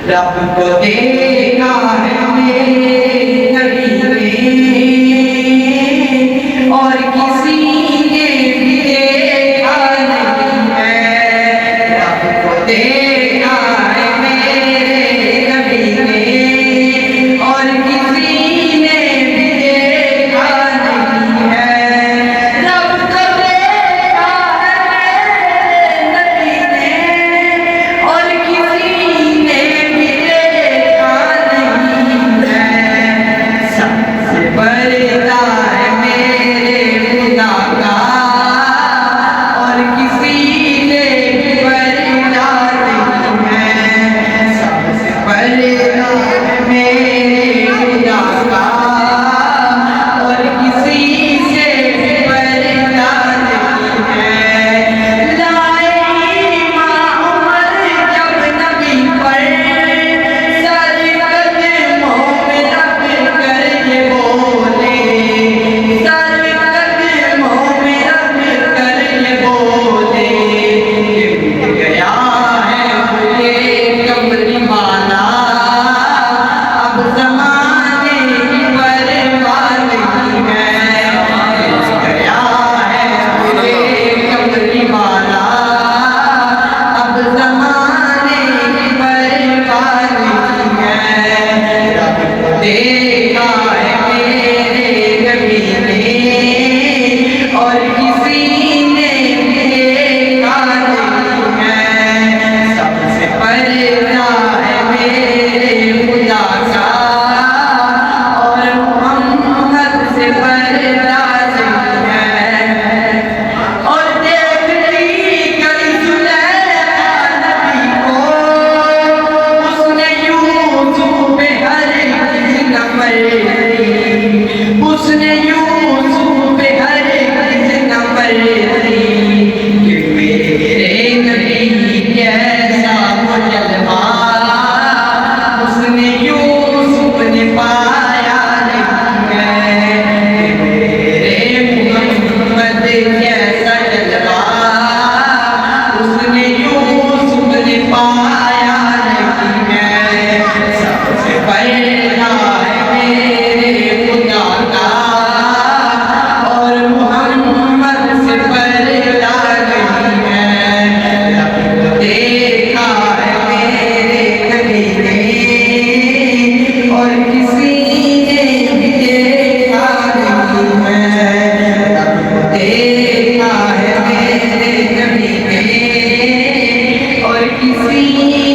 رب کو دیکھا ہے میرے نبی نے اور کسی نے بھی دیکھا نہیں ہے رب کو دیکھا ہے میرے نبی نے اور کسی نے بھی دیکھا نہیں ہے رب کو دیکھا ہے میرے نبی نے اور کسی نے بھی دیکھا نہیں ہے سب سے بڑا ہے میرے خدا کا اور کسی نے بھی بڑا نہیں ہے سب سے بڑا ہے میرے خدا کا اور کسی سے بھی بڑا نہیں ہے لائے ماں عمر جب نبی پر سر قدموں میں رکھ کر یہ بولے سر قدموں میں رکھ کر یہ بولے کہ مٹ گیا ہے مجھے کمری والا اب زمانے کی پرواہ نہیں ہے مٹ گیا ہے مجھے کمری والا اب زمانے کی پرواہ نہیں ہے رب کو دیکھا ہے میرے نبی نے اور کسی نے بھی دیکھا نہیں ہے سب سے بڑا ہے میرے خدا کا اور محمد سے بڑا نہیں ہے اور دیکھ لی کئی زلیخا نبی کو اس نے یوسف پہ ہرگز نہ مری اس نے یوسف پہ ہرگز نہ مری کہ میرے نبی کیسا وہ جلوہ اس نے یوسف نے پایا نہیں ہے کہ میرے محمد کیسا جلوہ اس نے یوسف نے پایا نہیں ہے سب سے بڑا ہے میرے خدا کا اور محمد سے بڑا نہیں ہے رب کو دیکھا ہے میرے نبی نے اور کسی نے بھی دیکھا نہیں ہے رب کو دیکھا ہے میرے نبی نے اور کسی